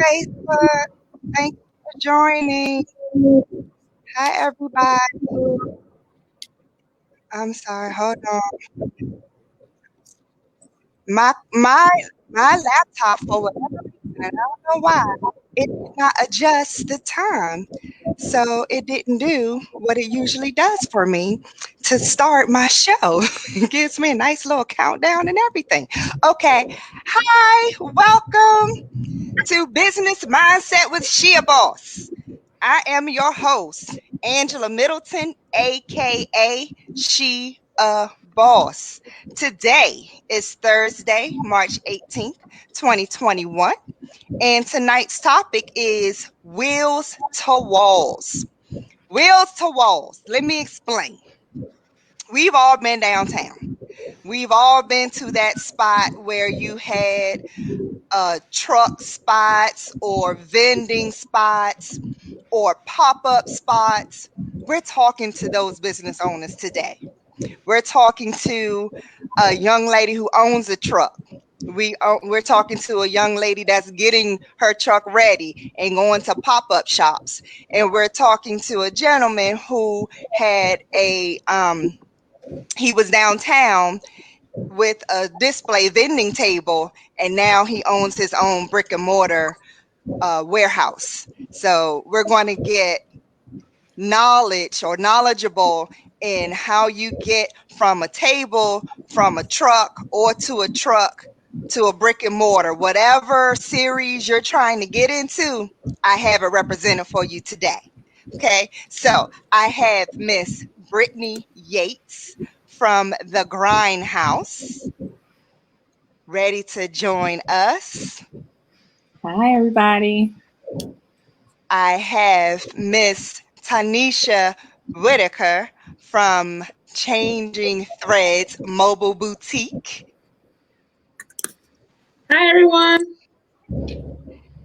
Facebook. Thank you for joining. Hi, everybody. I'm sorry. Hold on. My laptop, for whatever reason, and I don't know why, it did not adjust the time. So it didn't do what it usually does for me to start my show. It gives me a nice little countdown and everything. Okay. Hi, welcome to Business Mindset with Shea Boss. I am your host, Angela Middleton, aka She a Boss. Today is Thursday, March 18th, 2021, and tonight's topic is wheels to walls. Wheels to walls. Let me explain. We've all been downtown. We've all been to that spot where you had truck spots or vending spots or pop-up spots. We're talking to those business owners today. We're talking to a young lady who owns a truck. We're talking to a young lady that's getting her truck ready and going to pop-up shops. And we're talking to a gentleman who had he was downtown with a display vending table, and now he owns his own brick and mortar warehouse. So we're going to get knowledgeable in how you get from a table, from a truck, or to a truck to a brick and mortar. Whatever series you're trying to get into, I have it represented for you today. Okay, so I have Miss Brittany Yates from the Grindhouse ready to join us. Hi, everybody. I have Miss Tanisha Whitaker from Changing Threads Mobile Boutique. Hi, everyone.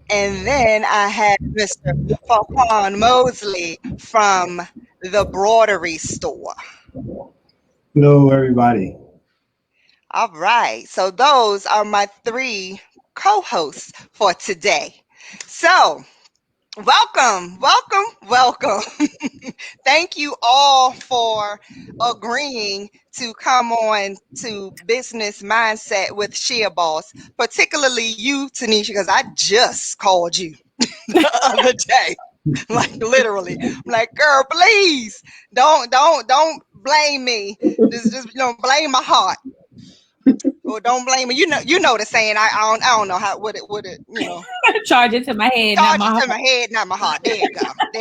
And then I have Mr. Furqaan Mosley from the Embroidery store. Hello, everybody. All right. So those are my three co-hosts for today. So welcome. Thank you all for agreeing to come on to Business Mindset with Shea Boss, particularly you, Tanisha, because I just called you the other day. Like literally. I'm like, girl, please don't blame me. Just blame my heart. Or don't blame me. You know the saying. I don't know how would it Charge it to my head, charge not my it to heart. my head, not my heart. There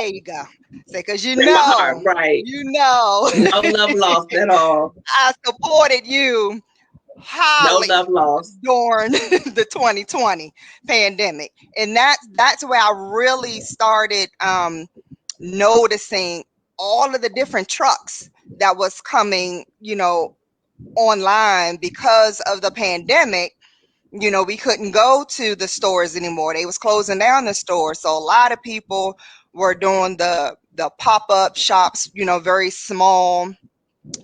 you go. Say, because My heart, right. no love lost at all. I supported you highly No love lost during the 2020 pandemic, and that's where I really started noticing all of the different trucks that was coming online because of the pandemic. We couldn't go to the stores anymore. They was closing down the stores. So a lot of people were doing the pop-up shops, very small,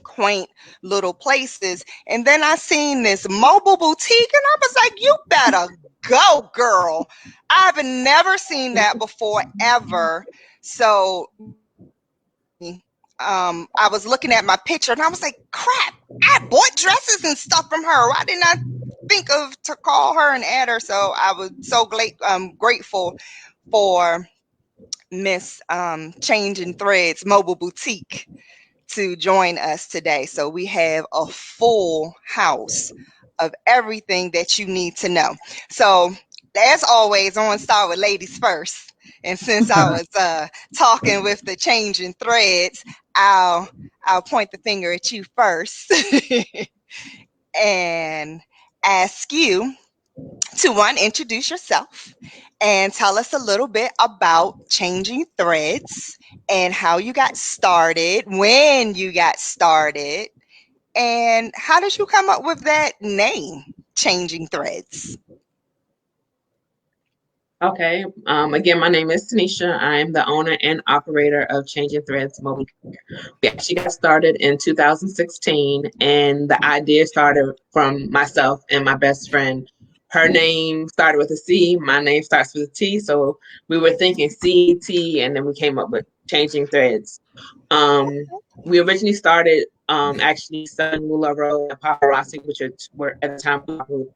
quaint little places. And then I seen this mobile boutique and I was like, you better go, girl. I've never seen that before, ever. So I was looking at my picture and I was like, crap, I bought dresses and stuff from her. Why didn't I think of to call her and add her? So I was so grateful for Miss Changing Threads Mobile Boutique to join us today. So we have a full house of everything that you need to know. So as always, I want to start with ladies first. And since I was talking with the Changing Threads, I'll point the finger at you first and ask you to introduce yourself and tell us a little bit about Changing Threads and how you got started, when you got started, and how did you come up with that name, Changing Threads? Okay. Again, my name is Tanisha. I am the owner and operator of Changing Threads Mobile. We actually got started in 2016, and the idea started from myself and my best friend. her name started with a C, my name starts with a T. So we were thinking CT, and then we came up with Changing Threads. We originally started actually selling Moolah Road and Paparazzi, which were at the time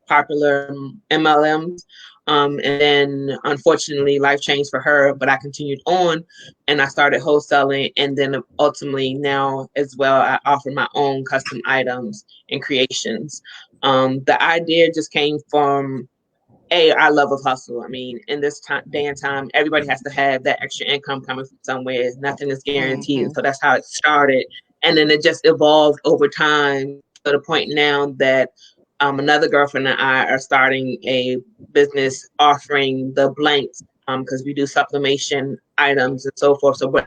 popular MLMs. And then unfortunately life changed for her, but I continued on and I started wholesaling. And then ultimately now as well, I offer my own custom items and creations. The idea just came from our love of hustle. I mean, in this day and time, everybody has to have that extra income coming from somewhere. Nothing is guaranteed. Mm-hmm. So that's how it started. And then it just evolved over time to the point now that another girlfriend and I are starting a business offering the blanks because we do sublimation items and so forth. So we're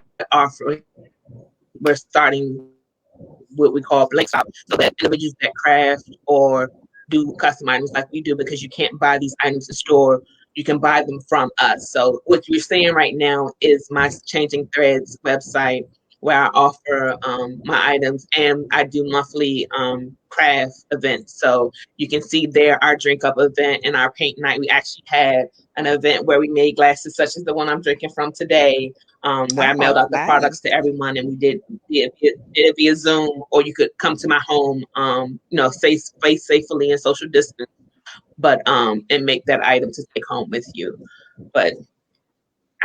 starting what we call blank shop, so that individuals that craft or do custom items like we do, because you can't buy these items in store, you can buy them from us. So what you're seeing right now is my Changing Threads website, where I offer my items, and I do monthly craft events. So you can see there our drink up event and our paint night. We actually had an event where we made glasses such as the one I'm drinking from today, where I mailed out the products to everyone, and we did it via Zoom, or you could come to my home, stay safely and social distance, but and make that item to take home with you. But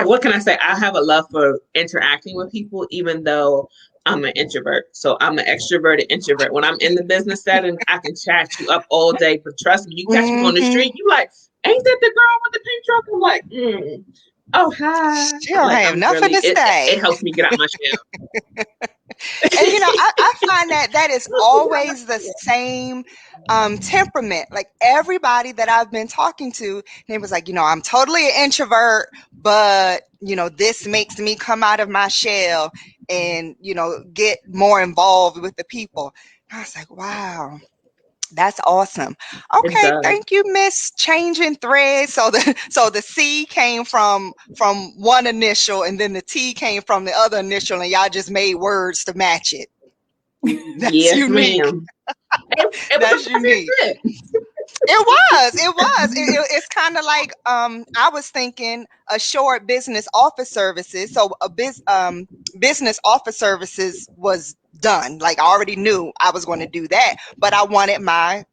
what can I say? I have a love for interacting with people, even though I'm an introvert. So I'm an extroverted introvert. When I'm in the business setting, I can chat you up all day. But trust me, you catch me on the street, you like, ain't that the girl with the pink truck? I'm like, oh, hi. She don't have nothing to say. It helps me get out my shell. And I find that is always the same temperament. Like everybody that I've been talking to, they was like, I'm totally an introvert, but this makes me come out of my shell and get more involved with the people. And I was like, wow. That's awesome. Okay, thank you, Miss Changing Threads. So the C came from one initial, and then the T came from the other initial, and y'all just made words to match it. That's yes, unique. Ma'am. That's unique. It was. It's kind of like I was thinking Assured Business Office Services. So business office services was done. Like I already knew I was going to do that, but I wanted my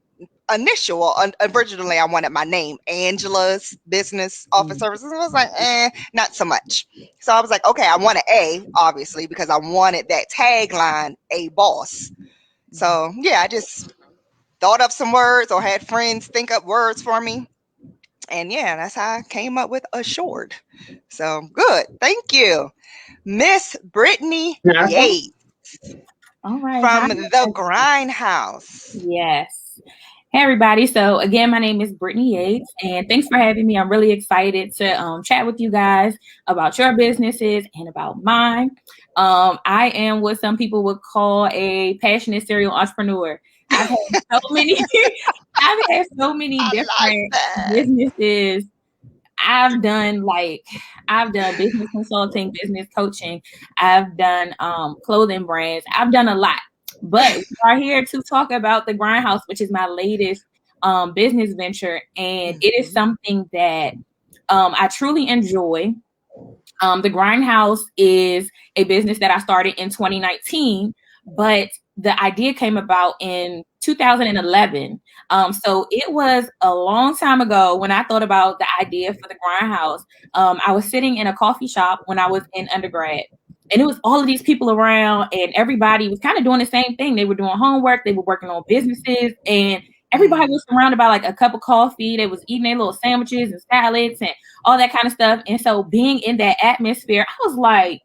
initial. Originally, I wanted my name, Angela's Business Office Services. I was like, not so much. So I was like, okay, I want an A, obviously, because I wanted that tagline, A Boss. So yeah, I just thought up some words or had friends think up words for me. And yeah, that's how I came up with Assured. So good. Thank you. Miss Brittany Yates. All right. From the Grindhouse. Yes. Hey, everybody. So again, my name is Brittany Yates, and thanks for having me. I'm really excited to chat with you guys about your businesses and about mine. I am what some people would call a passionate serial entrepreneur. I've had so many, different businesses. I've done business consulting, business coaching. I've done clothing brands. I've done a lot. But we are here to talk about the Grindhouse, which is my latest business venture, and it is something that I truly enjoy. The Grindhouse is a business that I started in 2019, but the idea came about in 2011. So it was a long time ago when I thought about the idea for the Grindhouse. I was sitting in a coffee shop when I was in undergrad, and it was all of these people around, and everybody was kind of doing the same thing. They were doing homework, they were working on businesses, and everybody was surrounded by like a cup of coffee. They was eating their little sandwiches and salads and all that kind of stuff. And so being in that atmosphere, I was like,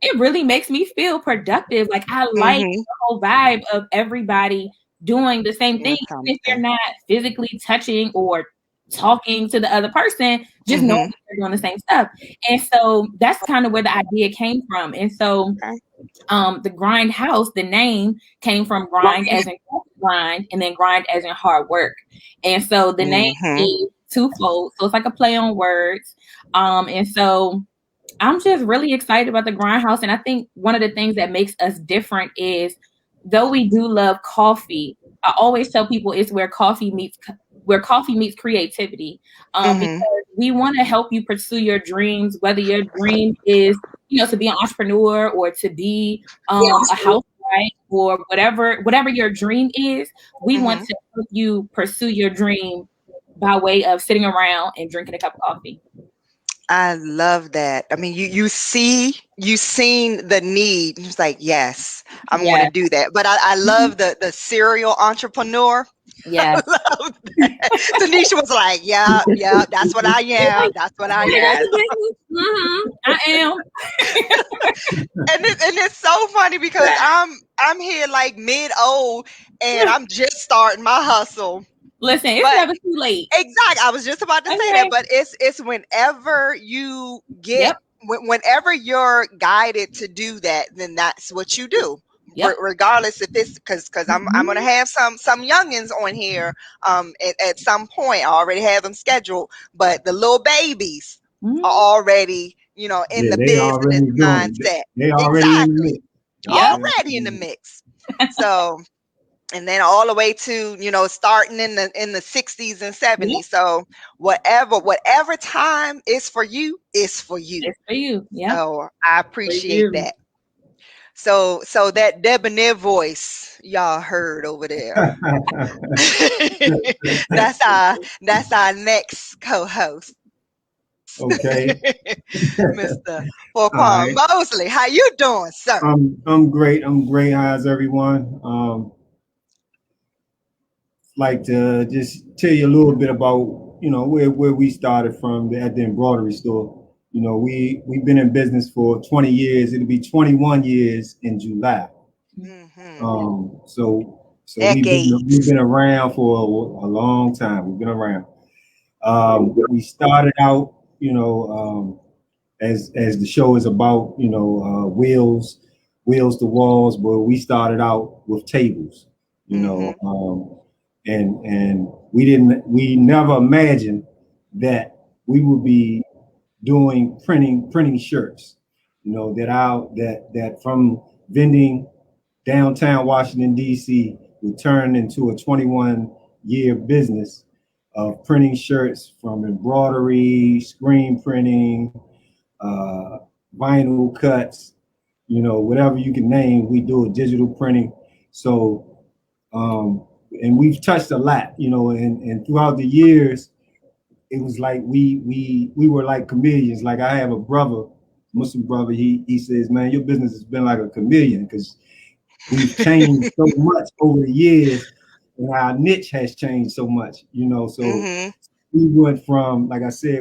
it really makes me feel productive. Like I like the whole vibe of everybody doing the same thing, even if they're not physically touching or talking to the other person, just knowing they're doing the same stuff. And so that's kind of where the idea came from. And so the Grindhouse, the name came from grind as in grind, and then grind as in hard work. And so the name is twofold. So it's like a play on words. And so I'm just really excited about the Grindhouse. And I think one of the things that makes us different is, though we do love coffee, I always tell people it's where coffee meets where coffee meets creativity, because we want to help you pursue your dreams, whether your dream is, to be an entrepreneur or to be a housewife or whatever your dream is. We want to help you pursue your dream by way of sitting around and drinking a cup of coffee. I love that. I mean, you seen the need. It's like, yes, I'm going to do that. But I love the serial entrepreneur. Yeah. I love that. Tanisha was like, yeah, that's what I am. That's what I am. I am. And it's so funny because I'm here like mid-old and I'm just starting my hustle. Listen, it's never too late. Exactly. I was just about to say that, but it's whenever you get whenever you're guided to do that, then that's what you do. Regardless if it's because I'm gonna have some youngins on here at some point. I already have them scheduled, but the little babies are already in the business mindset. They already in the mix. Already in the mix. So. And then all the way to starting in the 60s and 70s. So whatever time is for you is for you. It's for you. Yeah. So I appreciate that. So that debonair voice y'all heard over there. that's our next co-host. Okay. Mr. Furqaan Mosley, how you doing, sir? I'm great. How's everyone? Like to just tell you a little bit about where we started from at the embroidery store. We've been in business for 20 years. It'll be 21 years in July. So we've been around for a long time. We've been around. We started out, as the show is about, wheels to walls, but we started out with tables, and we never imagined that we would be doing printing shirts, that from vending downtown Washington, D.C. would turn into a 21-year business of printing shirts, from embroidery, screen printing, vinyl cuts, whatever you can name, we do a digital printing. So, and we've touched a lot, and throughout the years, it was like we were like chameleons. Like I have a brother, Muslim brother, he says, man, your business has been like a chameleon because we've changed so much over the years, and our niche has changed so much, so we went from, like I said,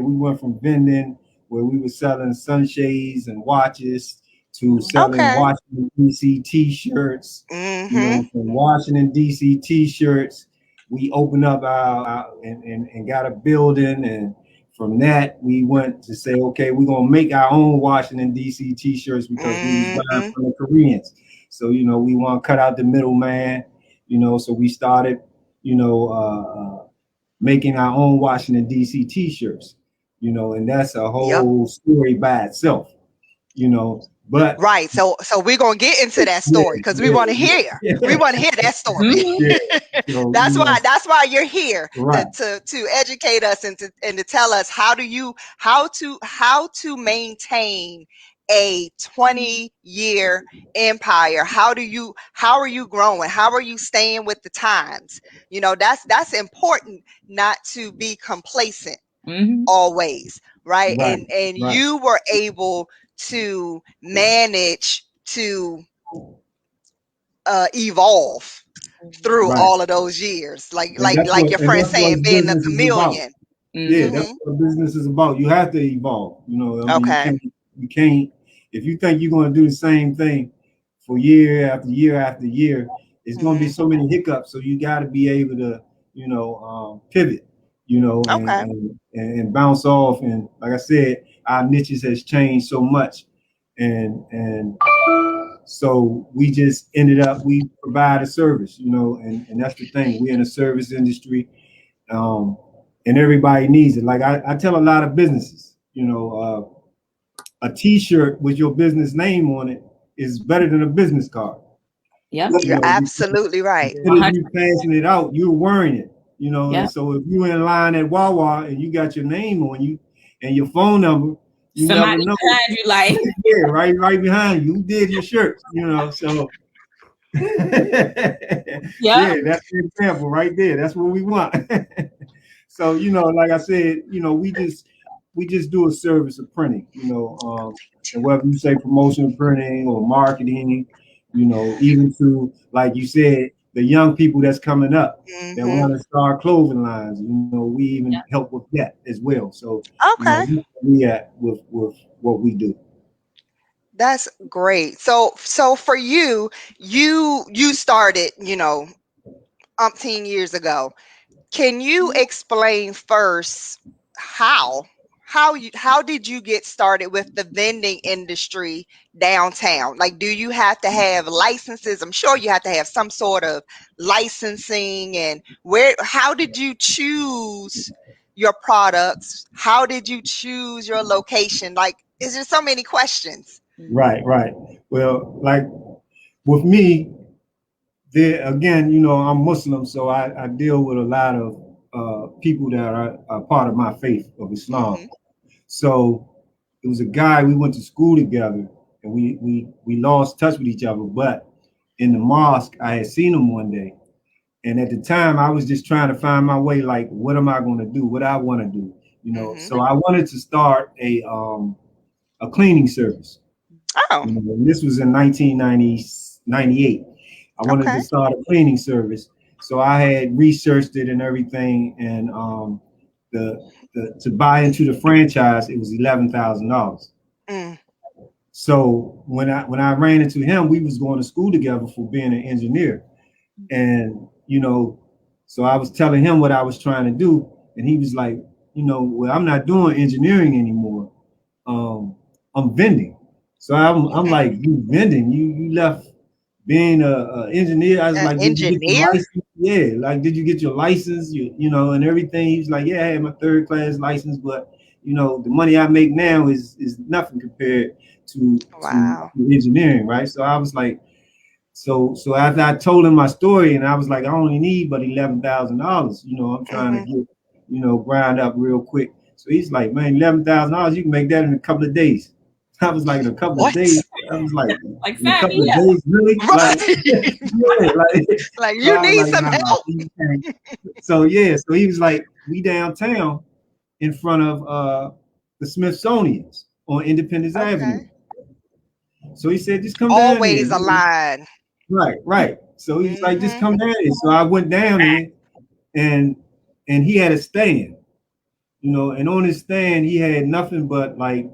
vending, where we were selling sunshades and watches, to selling Washington, D.C. T-shirts. From Washington, D.C. T-shirts, we opened up our and got a building. And from that, we went to say, okay, we're going to make our own Washington, D.C. T-shirts because we was buying from the Koreans. So, we want to cut out the middleman, so we started, making our own Washington, D.C. T-shirts, and that's a whole story by itself, But right, so we're gonna get into that story because we want to hear. We want to hear that story. So, that's why you're here, right, to educate us and to tell us how to maintain a 20-year empire. How are you growing? How are you staying with the times? That's important, not to be complacent always, right? And you were able to manage to evolve through all of those years, like your friend saying, being a chameleon. Yeah, that's what business is about. You have to evolve. You can't. If you think you're going to do the same thing for year after year after year, it's going to be so many hiccups. So you got to be able to, pivot, and bounce off. And like I said, our niches has changed so much, and so we just ended up, we provide a service, and that's the thing. We're in a service industry, and everybody needs it. Like I tell a lot of businesses, a T-shirt with your business name on it is better than a business card. Yeah, you're absolutely right. Instead of you passing it out, you're wearing it. you know. Yeah. And so if you in line at Wawa and you got your name on you and your phone number, you Somebody never know. behind you, like, Yeah, right behind you. Who did your shirt? You know, so yeah. yeah, that's the example right there. That's what we want. So, you know, like I said, you know, we just do a service of printing, you know, and whether you say promotion printing or marketing, you know, even to, like you said, the young people that's coming up that Mm-hmm. want to start clothing lines, you know, we even help with that as well. So, you know, Okay. that's where we at with what we do. That's great. So for you, you started, umpteen years ago. Can you explain first how how did you get started with the vending industry downtown? Like, do you have to have licenses? I'm sure you have to have some sort of licensing. And how did you choose your products? How did you choose your location? Like, is there so many questions? Right. Well, like with me, there again, you know, I'm Muslim, so I deal with a lot of people that are part of my faith of Islam. Mhm. So it was a guy we went to school together, and we lost touch with each other. But in the mosque, I had seen him one day, and at the time, I was just trying to find my way. Like, what am I going to do? What I want to do, you know? Mhm. So I wanted to start a cleaning service. Oh, You know, and this was in 1998. I wanted to okay. start a cleaning service, so I had researched it and everything. And the to buy into the franchise, it was $11,000. Mm. So when I ran into him, we was going to school together for being an engineer, and you know, so I was telling him what I was trying to do, and he was like, you know, well, I'm not doing engineering anymore. I'm vending. So I'm Mhm. like, you vending? You left being a engineer? I was An like, did you get your engineer? license? Yeah, like did you get your license? You know, and everything. He's like, yeah, I had my third class license, but you know, the money I make now is nothing compared to Wow. engineering, right? So I was like, so after I told him my story, and I was like, I only need but $11,000. You know, I'm trying to Mhm. get, you know, grind up real quick. So he's like, man, $11,000, you can make that in a couple of days. I was like, in a couple of days. What? I was like, Like, in a sign couple me of up. days, really? Like, Right. yeah, like. Like, So you I was need like, some nah. help. You can't. So yeah, so he was like, we downtown in front of the Smithsonian's on Independence Okay. Avenue. So he said, just come down there. Always a line. Right. So he's like, just Mhm. come down here. So I went down there, and he had a stand, you know, and on his stand he had nothing but like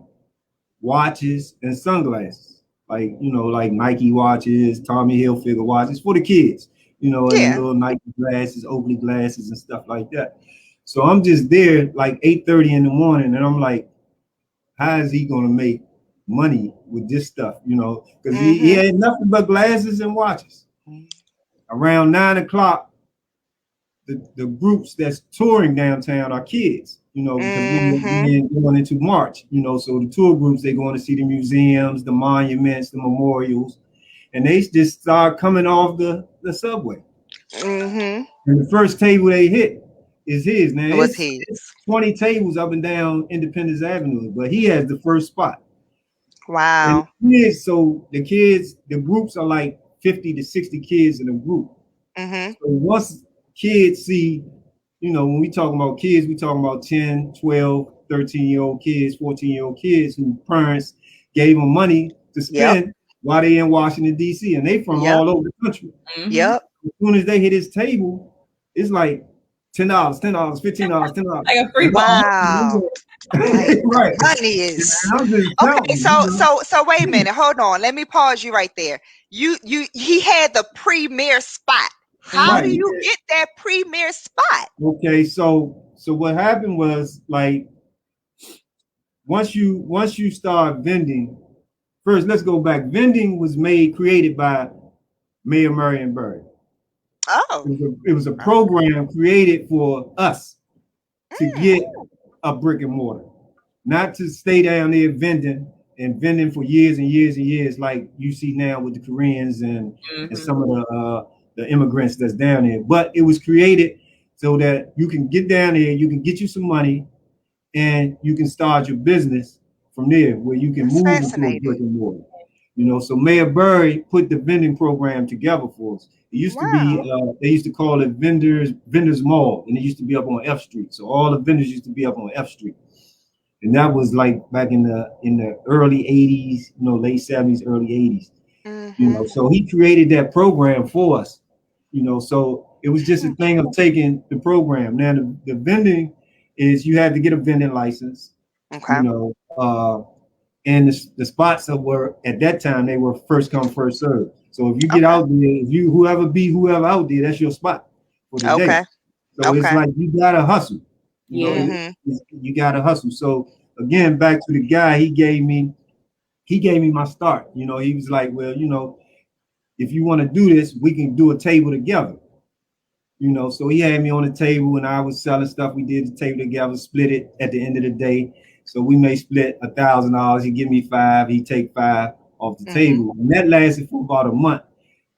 watches and sunglasses, like, you know, like Nike watches, Tommy Hilfiger watches for the kids, you know, and the Yeah. little Nike glasses, Oakley glasses, and stuff like that. So I'm just there like 8:30 in the morning, and I'm like, how is he gonna make money with this stuff, you know? Because he Mhm. had nothing but glasses and watches. Around 9 o'clock, the groups that's touring downtown are kids, you know, because Mhm. we're going into March, you know, so the tour groups, they're going to see the museums, the monuments, the memorials, and they just start coming off the subway. Mhm. And the first table they hit is his. Now It was it's his. 20 tables up and down Independence Avenue, but he has the first spot. And Wow. the kids, the groups are like 50 to 60 kids in a group. Mhm. So once kids see, you know, when we talking about kids, we talking about 10, 12, 13-year-old kids, 14-year-old kids who parents gave them money to Yep. spend while they in Washington, D.C. And they from Yep. all over the country. Mm-hmm. Yep. As soon as they hit his table, it's like $10, $10, $15, $10. Like a free And ball. Wow. I'm like, the right. money And is I'm just okay. telling So you, so so wait a minute. Hold on. Let me pause you right there. He had the premier spot. How do right. Mm-hmm. you get that premier spot? Okay, so what happened was like once you start vending, first let's go back. Vending was created by Mayor Marion Barry. Oh. It was a Okay. program created for us to Mm. get a brick and mortar, not to stay down there vending for years and years and years like you see now with the Koreans and Mm-hmm. some of the immigrants that's down there. But it was created so that you can get down there, you can get you some money, and you can start your business from there, where you can That's move into a brick fascinating. and mortar. So Mayor Burry put the vending program together for us. It used to be, Wow. they used to call it Vendors Mall, and it used to be up on F Street. So all the vendors used to be up on F Street, and that was like back in the early '80s, late '70s, early '80s. Mm-hmm. So he created that program for us. So it was just a thing of taking the program. Now the vending is you had to get a vending license. Okay. You know, and the spots that were at that time, they were first come first serve. So if you get Okay. out there, if you whoever out there, that's your spot for the day. Okay. So it's Okay. like you gotta hustle. Yeah. You gotta hustle. So again, back to the guy, he gave me my start. He was like, well, if you want to do this, we can do a table together. So he had me on the table and I was selling stuff. We did the table together, split it at the end of the day. So we may split $1,000. He give me $5, he take $5 off the table. And that lasted for about a month.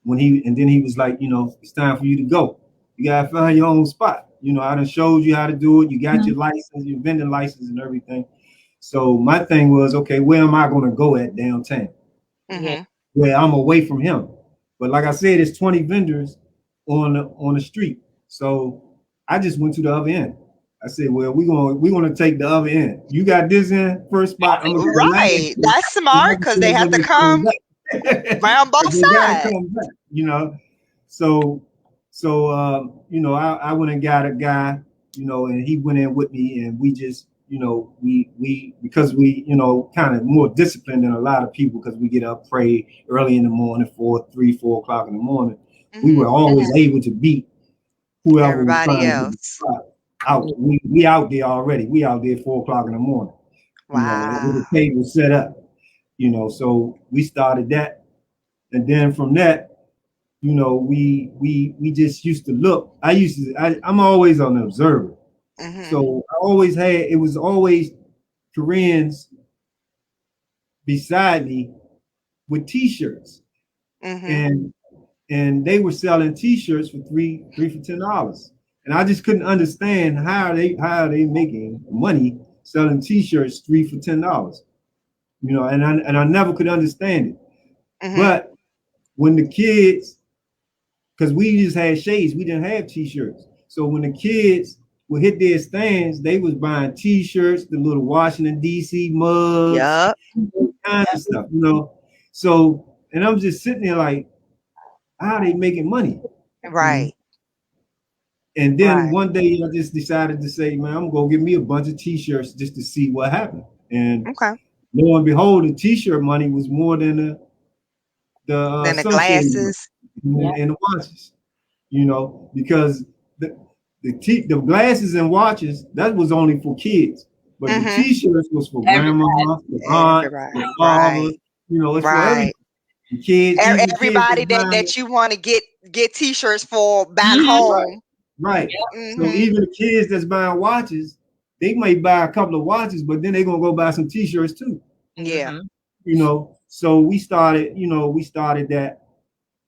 And then he was like, it's time for you to go. You gotta find your own spot. I done showed you how to do it. You got your license, your vending license and everything. So my thing was, okay, where am I gonna go at downtown? Mm-hmm. Where I'm away from him. But like I said, it's 20 vendors on the street. So I just went to the other end. I said, well, we're gonna take the other end. You got this end first spot. I'm gonna go Right. That's smart because they have to come around both they gotta sides. come back. So I went and got a guy, and he went in with me, and we just, we because we, kind of more disciplined than a lot of people because we get up, pray early in the morning, 4 o'clock in the morning. We were always able to beat whoever was Everybody trying to get the else. spot out. We out there already. We out there 4 o'clock in the morning. With the Wow. table set up. So we started that, and then from that, we just used to look. I'm always an observer. So I always it was always Koreans beside me with T-shirts, and they were selling T-shirts for three for $10, and I just couldn't understand how are they making money selling T-shirts 3 for $10, and I never could understand it. But when the kids, because we just had shades, we didn't have T-shirts, so when the kids would hit their stands, they was buying T-shirts, the little Washington D.C. mugs, Yup. all kinds of stuff, So, and I'm just sitting there like, how are they making money? Right. And then Right. one day I just decided to say, man, I'm gonna get me a bunch of T-shirts just to see what happened. And Okay. lo and behold, the T-shirt money was more than the Then the sunshade glasses. and the watches, because the glasses and watches, that was only for kids, but the T-shirts was for grandma, for aunt, Everybody. for father, Right. it's for Right. every kids, even kids Everybody that you want to get T-shirts for back Mhm. home. right. So even the kids that's buying watches, they might buy a couple of watches, but then they're gonna go buy some T-shirts too. Yeah. So we started that,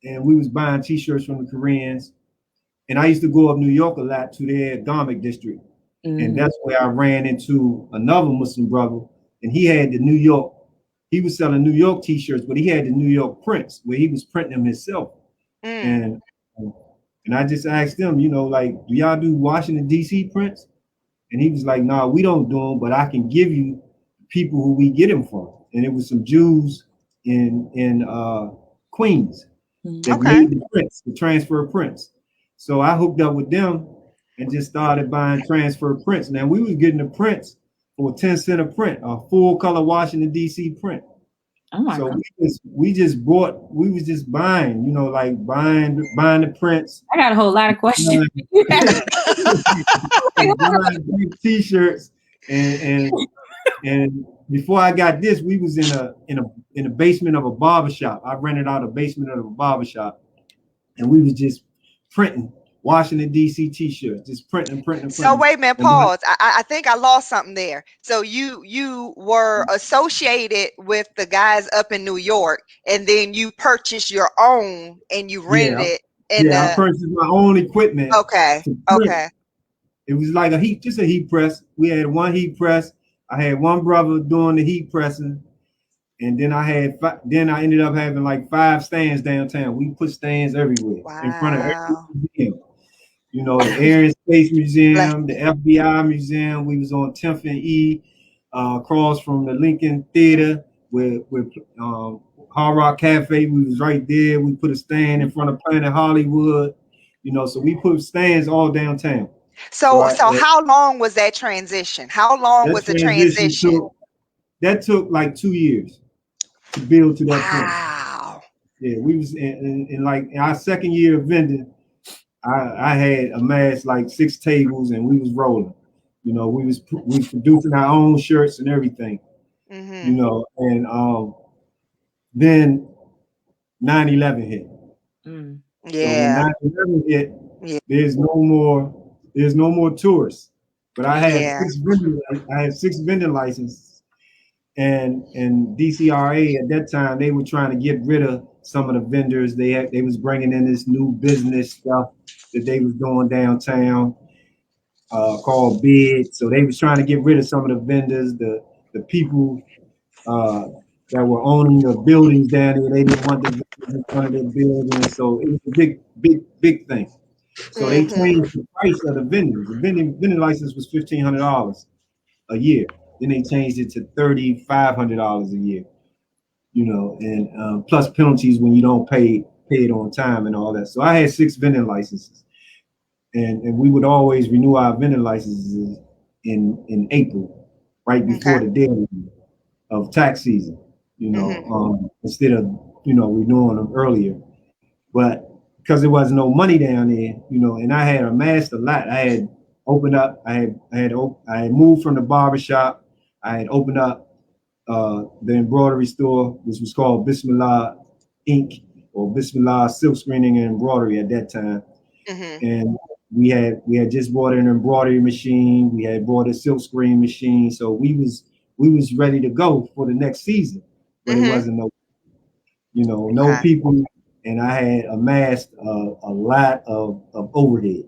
and we was buying T-shirts from the Koreans. And I used to go up New York a lot to their garment district. And that's where I ran into another Muslim brother. And he had he was selling New York T-shirts, but he had the New York prints where he was printing them himself. And I just asked him, like, do y'all do Washington D.C. prints? And he was like, no, we don't do them, but I can give you people who we get them from. And it was some Jews in Queens that made the prints, the transfer prints. So I hooked up with them and just started buying transfer prints. Now we was getting the prints for 10 cents a print, a full color Washington D.C. print. Oh my So God. we was just buying, like buying the prints. I got a whole lot of questions. Buying T-shirts and before I got this, we was in a basement of a barbershop. I rented out a basement of a barbershop, and we was just printing Washington D.C. T-shirts, just printing. So wait a minute, pause. I think I lost something there. So you were associated with the guys up in New York, and then you purchased your own and you rented it. I purchased my own equipment. Okay. To print, It was like just a heat press. We had one heat press. I had one brother doing the heat pressing, and then then I ended up having like 5 stands downtown. We put stands everywhere in front of every Wow. museum. You know, the Air and Space Bless. Museum, the FBI Museum. We was on 10th and E, across from the Lincoln Theater, with Hard Rock Cafe. We was right there. We put a stand in front of Planet Hollywood. You know, so we put stands all downtown. So So how long was that transition? How long that was the transition transition? took like 2 years to build to that point. Wow. Yeah, we was in like our second year of vending. I had amassed like 6 tables and we was rolling. You know, we was producing our own shirts and everything. You Mm-hmm. know, and then 9/11 hit. Mm. So when Yeah. 9/11 hit, Yeah. there's no more tourists. But I had Yeah. I had 6 vending licenses, and DCRA at that time they were trying to get rid of some of the vendors. They was bringing in this new business stuff that they was doing downtown, called bid. So they was trying to get rid of some of the vendors, the people uh, that were owning the buildings down there. They didn't want the vendors in front of their buildings. So it was a big thing. So they Mm-hmm. changed the price of the vendors. The vending license was $1,500 a year. Then they changed it to $3,500 a year. You know, and plus penalties when you don't pay it on time and all that. So I had 6 vending licenses, and we would always renew our vending licenses in April, right Okay. before the deadline of tax season. You know, Mm-hmm. instead of renewing them earlier, but because there was no money down there, and I had amassed a lot. I had opened up. I had moved from the barber shop. I had opened up the embroidery store, which was called Bismillah Ink, or Bismillah Silk Screening and Embroidery at that time. Mm-hmm. And we had just bought an embroidery machine. We had bought a silk screen machine. So we was ready to go for the next season, but it Mm-hmm. wasn't no Okay. people, and I had amassed a lot of overhead.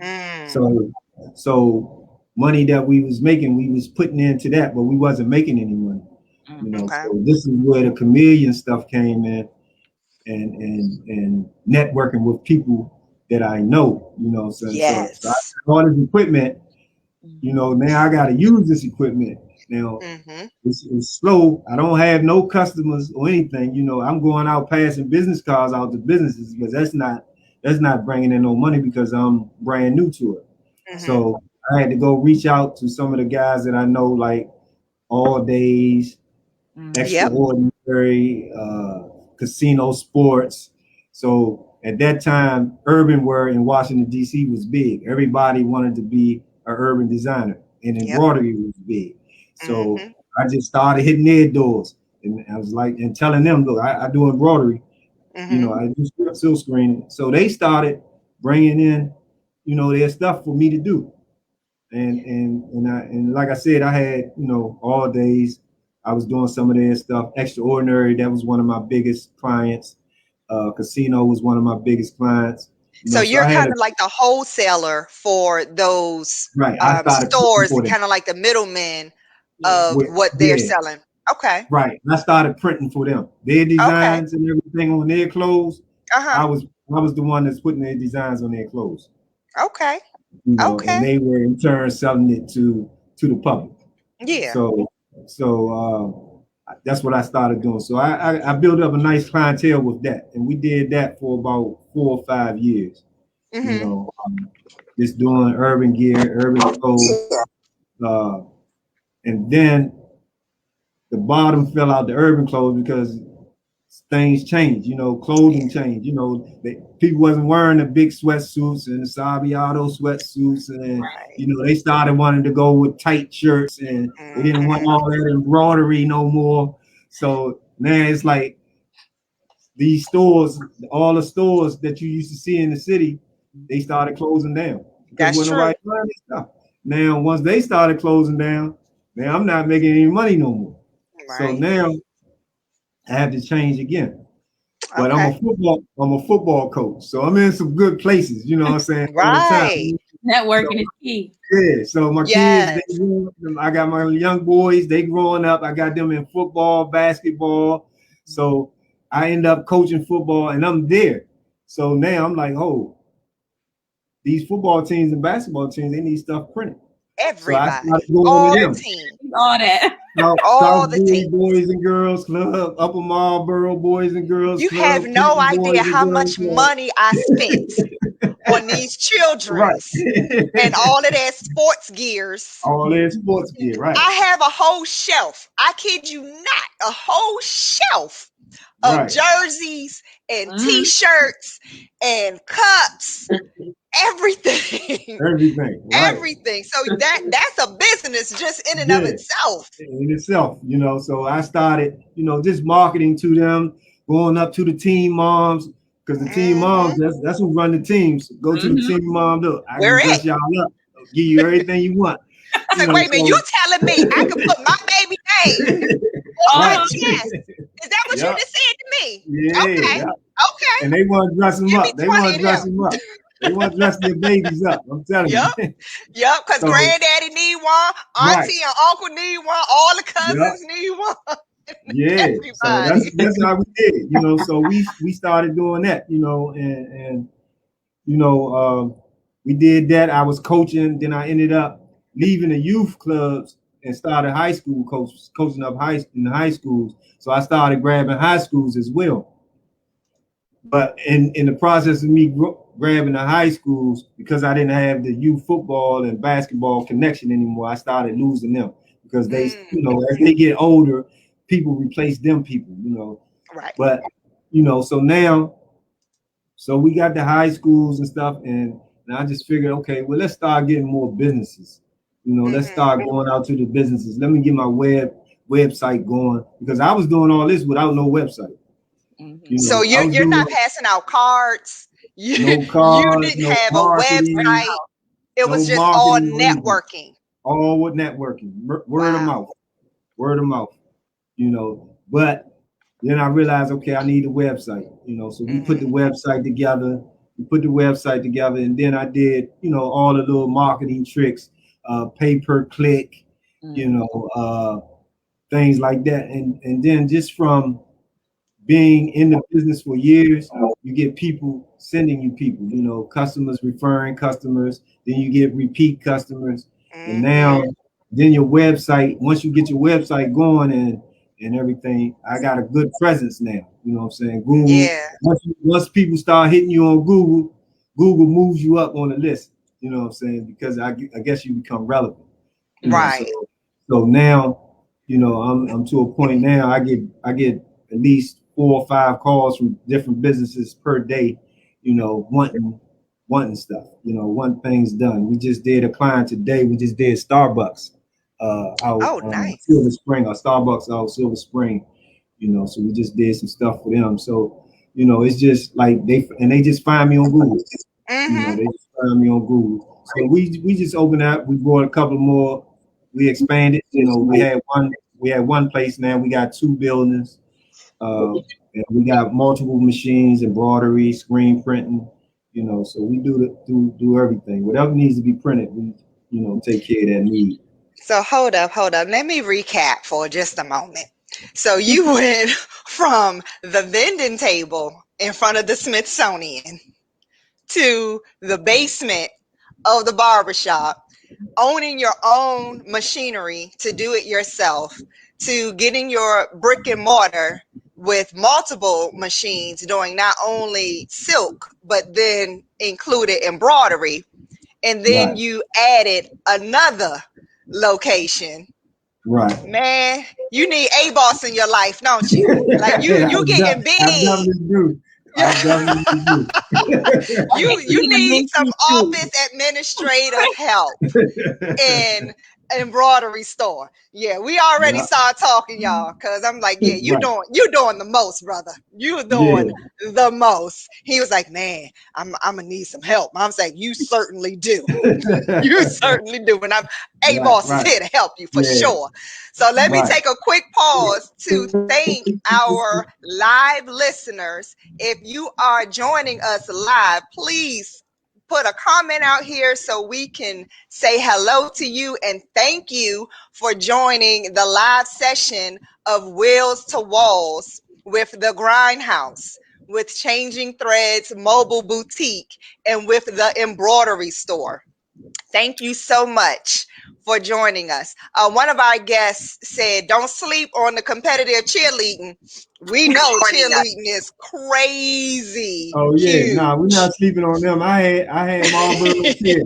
Mm. So money that we was making, we was putting into that, but we wasn't making any money. Okay. So this is where the chameleon stuff came in, and networking with people that I know. So I Yes. got all this equipment. Now I got to use this equipment. Now Mm-hmm. it's slow. I don't have no customers or anything. I'm going out passing business cards out to businesses, but that's not bringing in no money because I'm brand new to it. Mm-hmm. So I had to go reach out to some of the guys that I know, like All Days, Yep. Extraordinary, Casino Sports. So at that time, urban wear in Washington D.C. was big. Everybody wanted to be an urban designer, and Yep. embroidery was big. So Mm-hmm. I just started hitting their doors, and I was like, and telling them, look, I do embroidery. Mm-hmm. I do silk screening. So they started bringing in, their stuff for me to do. And like I said, I had All Days. I was doing some of their stuff. Extraordinary, that was one of my biggest clients. Casino was one of my biggest clients. So So you're I had kind of like the wholesaler for those right. I started printing stores, for them. kind of like the middleman of what they're Yeah, selling. Okay. right. And I started printing for them. Their Okay. designs and everything on their clothes. Uh-huh. I was the one that's putting their designs on their clothes. Okay. And Okay. they were in turn selling it to the public. Yeah. So that's what I started doing. So I built up a nice clientele with that, and we did that for about 4 or 5 years. Mm-hmm. Just doing urban gear, urban clothes, uh, and then the bottom fell out the urban clothes because things changed. Clothing changed. People wasn't wearing the big sweatsuits and the Sabiato sweatsuits, and Right. they started wanting to go with tight shirts, and they didn't want Mm-hmm. all that embroidery no more. So now it's like these stores, all the stores that you used to see in the city, they started closing down because That's when true. nobody buying this stuff. Now, once they started closing down, now I'm not making any money no more. So Right. now I have to change again. But I'm Okay. a football coach, so I'm in some good places. You know what I'm saying? All the time. Right. Networking is key. Yeah, so my kids, Yes. I got my young boys, they growing up. I got them in football, basketball. So I end up coaching football and I'm there. So now I'm like, oh, these football teams and basketball teams, they need stuff printed. So I started Everybody. going All to the them. team. All that. All South the Bowie team. Boys and Girls Club, Upper Marlboro Boys and Girls You have Club, no Clinton Boys idea and how Girls much Club. money I spent on these Right. children's and all of their sports gears. All their sports gear, right. I have a whole shelf. I kid you not, a whole shelf of Right. jerseys and t-shirts and cups, everything. Everything, right. Everything. So that's a business just in and of Yeah. itself. In itself, so I started, just marketing to them, going up to the team moms, because the team moms, that's who run the teams. Go to the team mom, look, I Where can at? dress y'all up, give you everything you want. It's like, wait a minute, you telling me I can put my baby name on my Right. chest? Is that what you just said to me? Yeah. Okay. Okay. And they want to dress them Give me up. They 20 want to of dress them. them up. They want to dress their babies up. I'm telling Yep. you. Yep. Because So, granddaddy need one, auntie and uncle need one, all the cousins need one. Yeah. So Everybody. that's how we did. So we started doing that, and we did that. I was coaching, then I ended up leaving the youth clubs and started high school coaching up in the high schools. So I started grabbing high schools as well. But in the process of me grabbing the high schools, because I didn't have the youth football and basketball connection anymore, I started losing them because they, as they get older, people replace them people, Right. But, so now, so we got the high schools and stuff, and I just figured, okay, well, let's start getting more businesses. Let's start going out to the businesses. Let me get my website going, because I was doing all this without no website. So you're not passing out cards. No cards, You didn't have a website. It was just all networking. All with networking, word of mouth, But then I realized, okay, I need a website, so we put the website together. And then I did, all the little marketing tricks, pay per click, things like that. And then just from being in the business for years, you get people sending you people, customers referring customers, then you get repeat customers. And now, then your website, once you get your website going and everything, I got a good presence now. You know what I'm saying? Google, yeah. Once people start hitting you on Google moves you up on the list. You know what I'm saying? Because I guess you become relevant. Right. So now, I'm to a point now. I get at least 4 or 5 calls from different businesses per day, wanting stuff, wanting things done. We just did a client today. We just did Starbucks out nice. Silver Spring, or Starbucks out Silver Spring, so we just did some stuff for them. So, it's just like they just find me on Google. They just find me on Google. So we just opened up. We brought a couple more. We expanded. We had one place now. We got 2 buildings. And we got multiple machines, embroidery, screen printing. So we do everything. Whatever needs to be printed, we take care of that need. So hold up. Let me recap for just a moment. So you went from the vending table in front of the Smithsonian to the basement of the barbershop, owning your own machinery to do it yourself, to getting your brick and mortar with multiple machines doing not only silk, but then included embroidery. And then you added another location. Right. Man, you need a boss in your life, don't you? Like you getting big. I definitely do. You need some office administrative help in embroidery store. Yeah, we already started talking, y'all, because I'm like, yeah, you doing the most, brother. You doing the most. He was like, man, I'm gonna need some help. I'm saying, you certainly do. You certainly do. And boss is here to help you for sure. So let me take a quick pause to thank our live listeners. If you are joining us live, please put a comment out here so we can say hello to you and thank you for joining the live session of Wheels to Walls with the Grindhouse, with Changing Threads Mobile Boutique, and with the Embroidery Store. Thank you so much for joining us. One of our guests said, "Don't sleep on the competitive cheerleading." We know cheerleading is crazy. Oh yeah, Huge. nah, we're not sleeping on them. I had Marlboro cheer.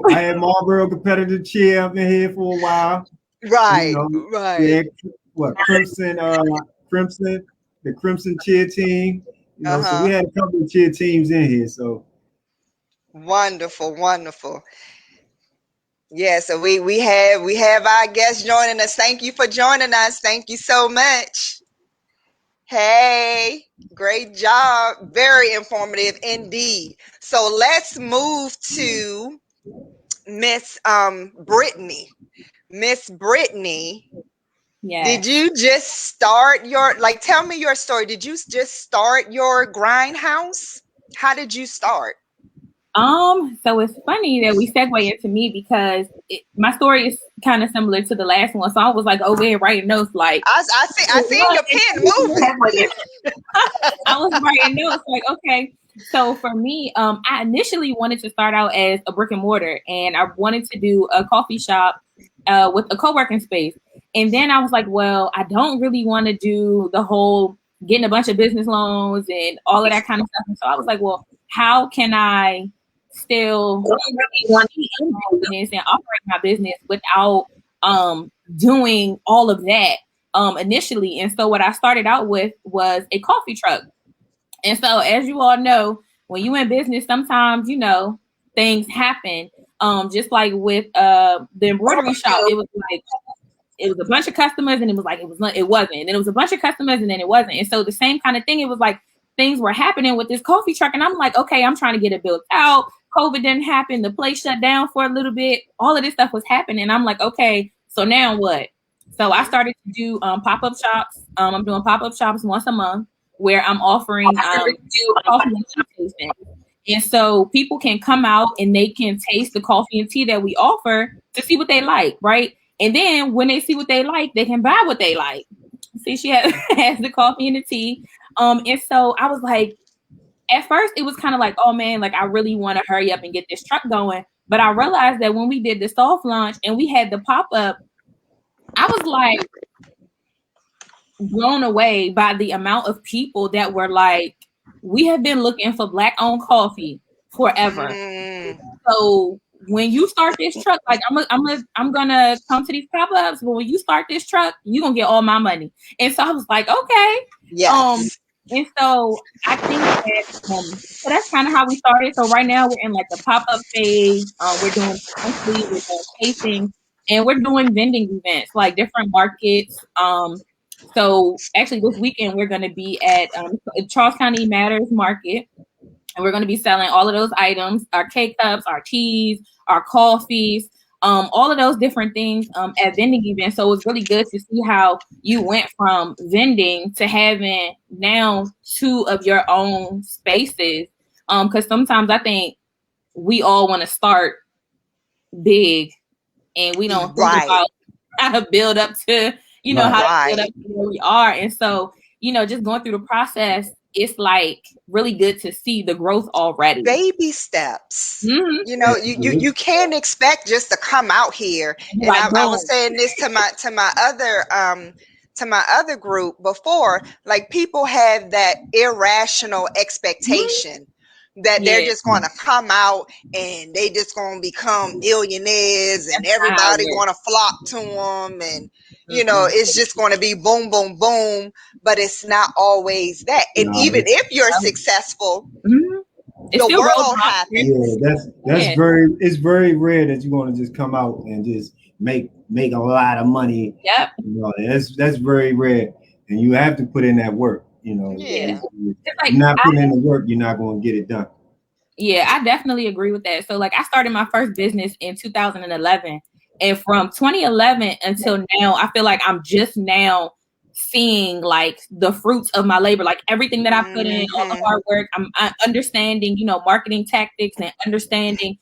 I had Marlboro competitive cheer up in here for a while. Right, You know, right. we had what Crimson, the Crimson cheer team. You know, so we had a couple of cheer teams in here. So wonderful, wonderful. Yeah, so we have our guests joining us. Thank you for joining us. Thank you so much. Hey, great job. Very informative indeed. So let's move to Miss Brittany. Miss Brittany, did Yes. you just start tell me your story. Did you just start your Grindhouse? How did you start? So it's funny that we segue into me because my story is kind of similar to the last one. So I was like over here writing notes like I seen your pen moving. I was writing notes like, okay. So for me, I initially wanted to start out as a brick and mortar, and I wanted to do a coffee shop with a co-working space. And then I was like, well, I don't really want to do the whole getting a bunch of business loans and all of that kind of stuff. And so I was like, well, how can I still want to be in business and operate my business without doing all of that initially? And so what I started out with was a coffee truck. And so as you all know, when you in business, sometimes, you know, things happen. Just like with the embroidery shop, it was like it was a bunch of customers and it was like it wasn't. And then it was a bunch of customers and then it wasn't. And so the same kind of thing, it was like things were happening with this coffee truck. And I'm like, okay, I'm trying to get it built out. COVID didn't happen. The place shut down for a little bit. All of this stuff was happening. And I'm like, okay, so now what? So I started to do pop-up shops. I'm doing pop-up shops once a month where I'm offering coffee and tea tastings. And so people can come out and they can taste the coffee and tea that we offer to see what they like, right? And then when they see what they like, they can buy what they like. See, she has the coffee and the tea. And so I was like, at first it was kind of like, oh man, like I really want to hurry up and get this truck going. But I realized that when we did the soft launch and we had the pop-up, I was like blown away by the amount of people that were like, we have been looking for Black-owned coffee forever. So when you start this truck, like I'm gonna come to these pop-ups, but when you start this truck, you're gonna get all my money. And so I was like, okay. Yes. And so I think that so that's kind of how we started. So right now we're in like the pop-up phase. We're doing monthly, we're doing tasting, and we're doing vending events, like different markets. So actually this weekend we're gonna be at Charles County Matters Market. And we're going to be selling all of those items, our K-cups, our teas, our coffees, all of those different things at vending events. So it's really good to see how you went from vending to having now 2 of your own spaces. Because sometimes I think we all want to start big and we don't think about how to build up to, you know, how to build up to where we are. And so, you know, just going through the process, it's like really good to see the growth already. Baby steps. Mm-hmm. You know, you can't expect just to come out here. And like, I was saying this to my other group before, like people have that irrational expectation that they're just going to come out and they just going to become millionaires and everybody going to flock to them and you know, it's just going to be boom, boom, boom, but it's not always that. And even if you're successful, the world happens. Yeah, that's it's very rare that you're going to just come out and just make a lot of money. Yep. You know, that's very rare, and you have to put in that work. You know, yeah. If you're not putting in the work, you're not going to get it done. Yeah, I definitely agree with that. So, like, I started my first business in 2011. And from 2011 until now, I feel like I'm just now seeing like the fruits of my labor, like everything that I put in, all the hard work. I'm understanding, marketing tactics and understanding,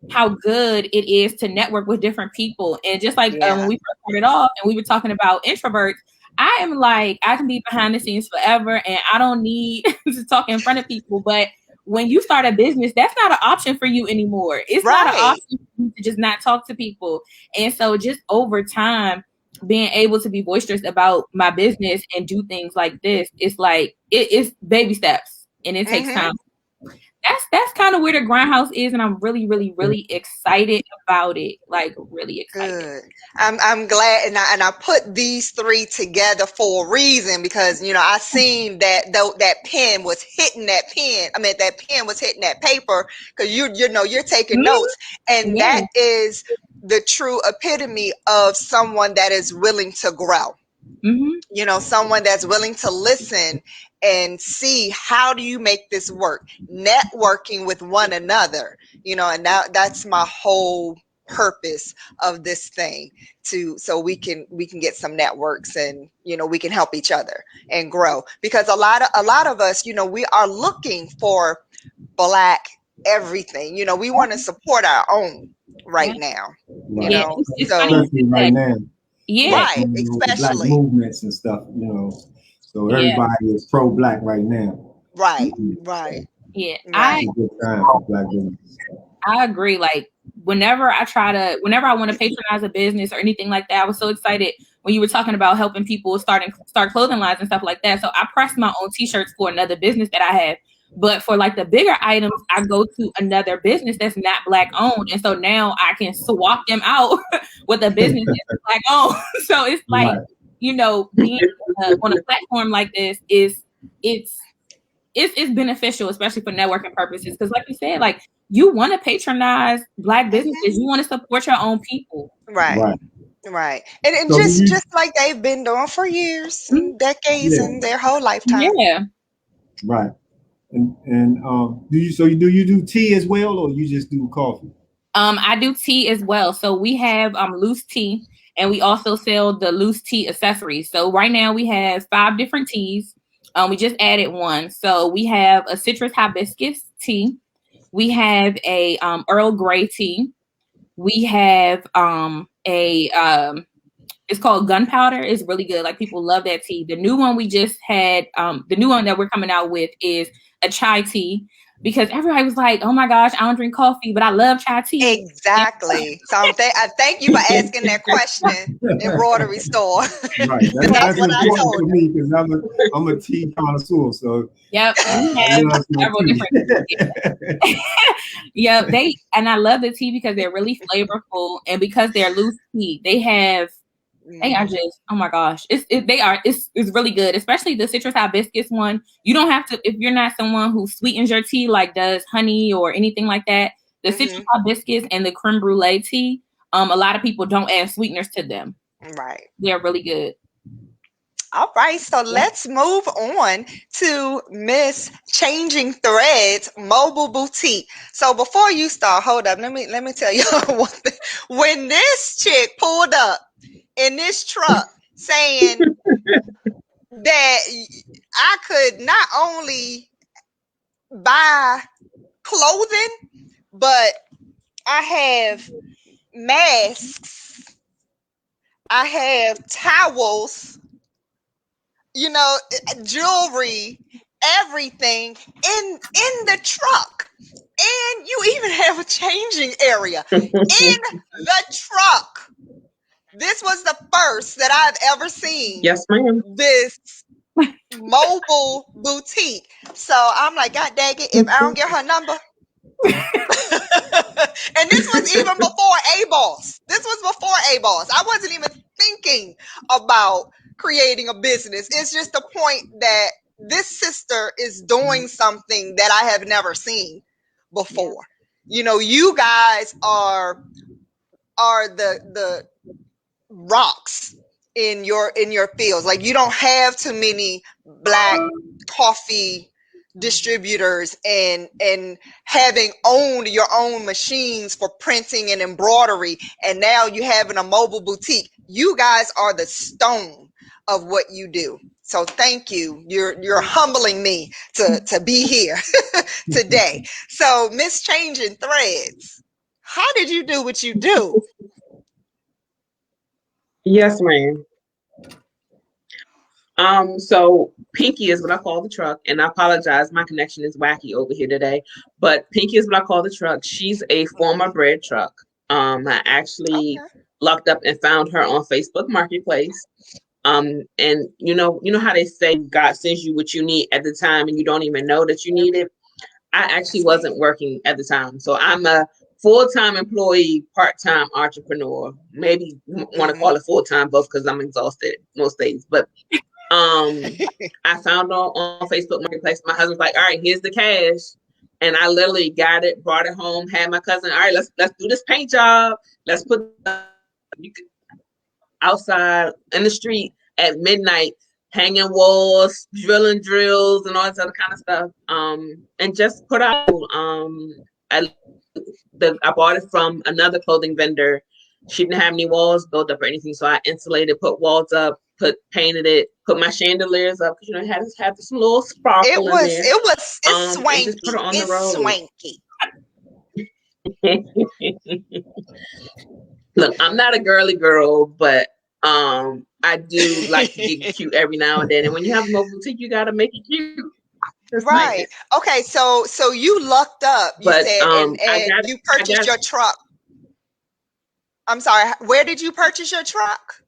how good it is to network with different people. And just like when we first started off and we were talking about introverts, I am like, I can be behind the scenes forever and I don't need to talk in front of people. But when you start a business, that's not an option for you anymore. It's not an option for you to just not talk to people. And so just over time, being able to be boisterous about my business and do things like this, it's like, it's baby steps and it takes time. That's kind of where the Grindhouse is, and I'm really, really, really excited about it. Like really excited. Good. I'm glad, and I put these three together for a reason because I seen that that pen was hitting that pen. I mean, that pen was hitting that paper because you're taking notes, and that is the true epitome of someone that is willing to grow. Someone that's willing to listen and see how do you make this work, networking with one another, and that's my whole purpose of this thing so we can get some networks and we can help each other and grow because a lot of us we are looking for Black everything. We want to support our own right now. It's especially right now. Right, Black especially movements and stuff, so everybody is pro-Black right now. Right. Yeah, right. It's a good time for Black business. I agree. Like whenever I want to patronize a business or anything like that, I was so excited when you were talking about helping people start clothing lines and stuff like that. So I pressed my own t-shirts for another business that I have. But for like the bigger items, I go to another business that's not Black owned. And so now I can swap them out with a business that's Black owned. So it's like, being on a platform like this it's beneficial, especially for networking purposes. Because like you said, like you want to patronize Black businesses. You want to support your own people. Right. And so just like they've been doing for years and decades and their whole lifetime. Yeah. Right. And do you do tea as well, or you just do coffee? I do tea as well. So we have loose tea, and we also sell the loose tea accessories. So right now we have 5 different teas. We just added one. So we have a citrus hibiscus tea. We have a Earl Grey tea. We have it's called Gunpowder. It's really good. Like people love that tea. The new one we just had, the new one that we're coming out with is a chai tea because everybody was like, "Oh my gosh, I don't drink coffee, but I love chai tea." Exactly. So I thank you for asking that question. Embroidery store. Right. That's what I told for me because I'm a tea connoisseur. So yep, we have several different. Yeah, and I love the tea because they're really flavorful and because they're loose tea. They are just, oh my gosh, it's really good, especially the citrus hibiscus one. You don't have to, if you're not someone who sweetens your tea, like does honey or anything like that, the citrus hibiscus and the creme brulee tea, a lot of people don't add sweeteners to them. Right. They're really good. All right, so let's move on to Miss Changing Threads Mobile Boutique. So before you start, hold up, let me tell you one thing. When this chick pulled up in this truck saying that I could not only buy clothing, but I have masks, I have towels, jewelry, everything in the truck. And you even have a changing area in the truck. This was the first that I've ever seen. Yes, ma'am. This mobile boutique. So I'm like, God dang it, if I don't get her number. And this was even before A-Boss. I wasn't even thinking about creating a business. It's just the point that this sister is doing something that I have never seen before. You guys are the rocks in your fields. Like you don't have too many Black coffee distributors and having owned your own machines for printing and embroidery, and now you having a mobile boutique. You guys are the stone of what you do. So thank you. You're humbling me to be here today. So Miss Changing Threads, how did you do what you do? Yes, ma'am. So Pinky is what I call the truck, and I apologize, my connection is wacky over here today. But Pinky is what I call the truck. She's a former bread truck. I actually Okay. looked up and found her on Facebook Marketplace. And you know how they say God sends you what you need at the time, and you don't even know that you need it. I actually Yes, ma'am. wasn't working at the time, so I'm a full-time employee, part-time entrepreneur. Maybe want to Mm-hmm. call it full-time, both because I'm exhausted most days, but I found on Facebook Marketplace. My husband's like, "All right, here's the cash," and I literally got it, brought it home, had my cousin. All right, let's do this paint job. Let's put you could, outside in the street at midnight, hanging walls, drilling drills, and all this other kind of stuff. And just put out. I I bought it from another clothing vendor. She didn't have any walls built up or anything, so I insulated, put walls up, painted it, put my chandeliers up because it had this little It sparkle in was there. it's And just put it swanky. on the It's road. swanky. Look, I'm not a girly girl, but I do like to get cute every now and then. And when you have a mobile boutique, you gotta make it cute. Just Right. saying. Okay, so you lucked up, you But said, and you I purchased got your truck. I'm sorry, where did you purchase your truck?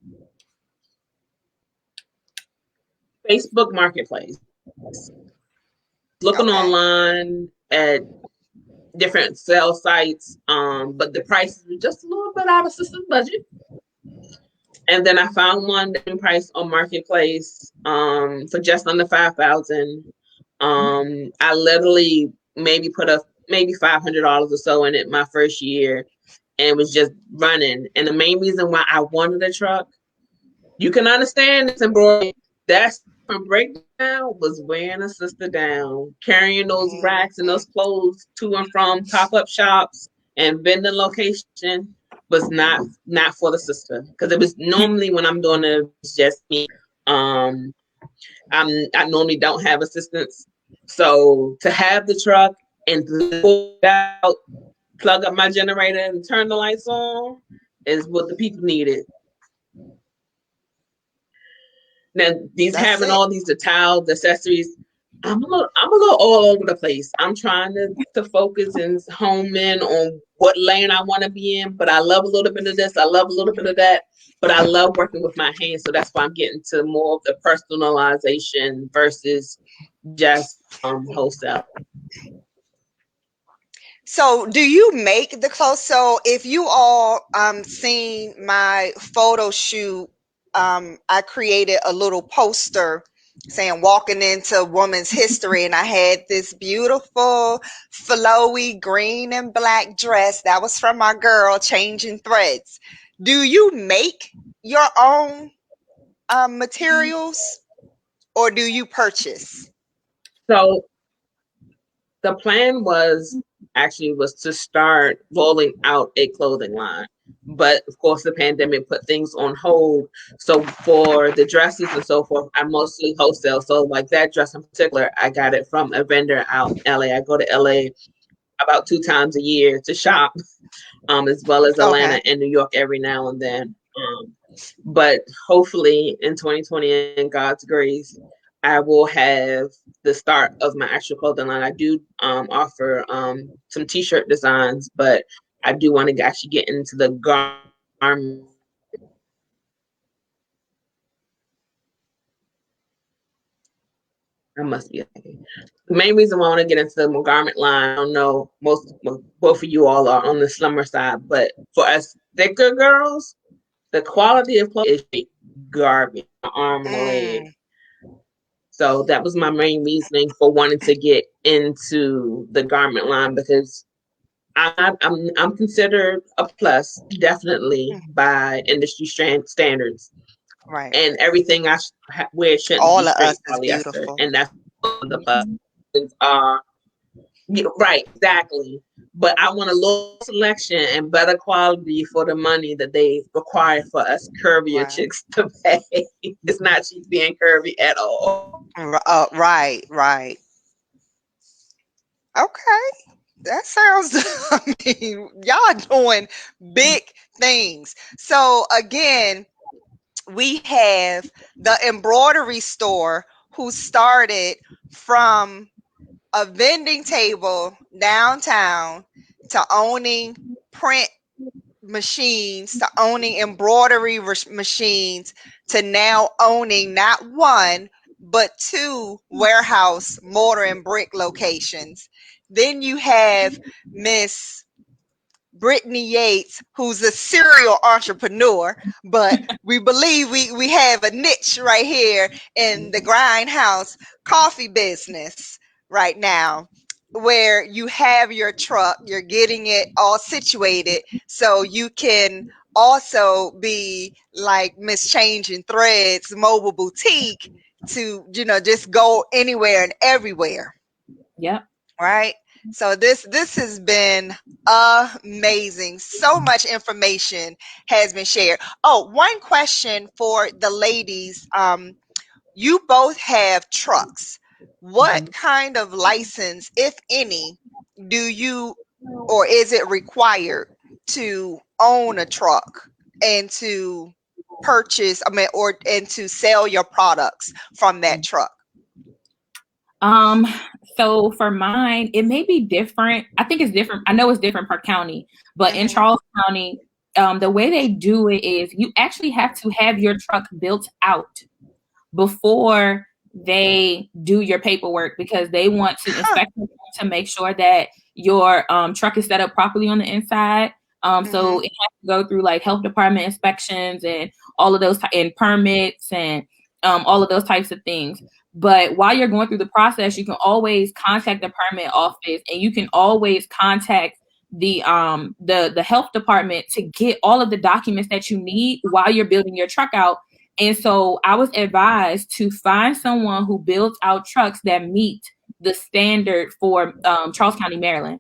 Facebook Marketplace. Looking Okay. online at different sale sites, but the prices were just a little bit out of sister's budget. And then I found one that price on Marketplace for just under 5,000. I literally put maybe $500 or so in it my first year, and was just running. And the main reason why I wanted a truck, you can understand this embroidery. That's from breakdown was wearing a sister down, carrying those racks and those clothes to and from pop-up shops and vending location was not for the sister, because it was normally when I'm doing it, it's just me. Um, I normally don't have assistants, so to have the truck and pull it out, plug up my generator and turn the lights on is what the people needed. Now these That's having it. all these towels, accessories, I'm a little all over the place. I'm trying to focus and home in on what lane I want to be in, but I love a little bit of this, I love a little bit of that, but I love working with my hands, so that's why I'm getting to more of the personalization versus just wholesale. So do you make the clothes? So if you all seen my photo shoot, I created a little poster saying walking into woman's history, and I had this beautiful flowy green and black dress that was from my girl Changing Threads. Do you make your own materials, or do you purchase? So the plan was to start rolling out a clothing line, but of course the pandemic put things on hold. So for the dresses and so forth, I mostly wholesale. So like that dress in particular, I got it from a vendor out in LA. I go to LA about 2 times a year to shop, as well as Okay. Atlanta and New York every now and then. But hopefully in 2020, in God's grace, I will have the start of my actual clothing line. I do offer some t-shirt designs, but I do want to actually get into the garment. I must be okay. The main reason why I want to get into the garment line, I don't know, both of you all are on the slimmer side, but for us thicker girls, the quality of clothes is garbage, arm and a leg. Mm, So that was my main reasoning for wanting to get into the garment line, because I'm considered a plus, definitely mm, by industry standards, right. and everything I wear shouldn't be All of us straight is polyester, beautiful. and that's the plus. Right, exactly. But I want a low selection and better quality for the money that they require for us curvier Right. chicks to pay. It's not cheap being curvy at all. Right, right. Okay. That sounds, I mean, y'all doing big things. So again, we have the embroidery store who started from a vending table downtown to owning print machines to owning embroidery machines to now owning not one but two warehouse mortar and brick locations. Then you have Miss Brittany Yates, who's a serial entrepreneur, but we believe we have a niche right here in the grindhouse coffee business right now, where you have your truck, you're getting it all situated so you can also be like Miss Changing Threads mobile boutique to, just go anywhere and everywhere. Yep. Right. So this has been amazing. So much information has been shared. Oh, one question for the ladies. You both have trucks. What Mhm. kind of license, if any, do you or is it required to own a truck and to purchase, or and to sell your products from that truck? Um, so for mine, it may be different. I think it's different. I know it's different per county, but in Mm-hmm. Charles County, the way they do it is you actually have to have your truck built out before they do your paperwork because they want to Huh. inspect it to make sure that your truck is set up properly on the inside. So Mm-hmm. it has to go through like health department inspections and all of those and permits and all of those types of things. But while you're going through the process, you can always contact the permit office and you can always contact the health department to get all of the documents that you need while you're building your truck out. And so I was advised to find someone who builds out trucks that meet the standard for Charles County, Maryland,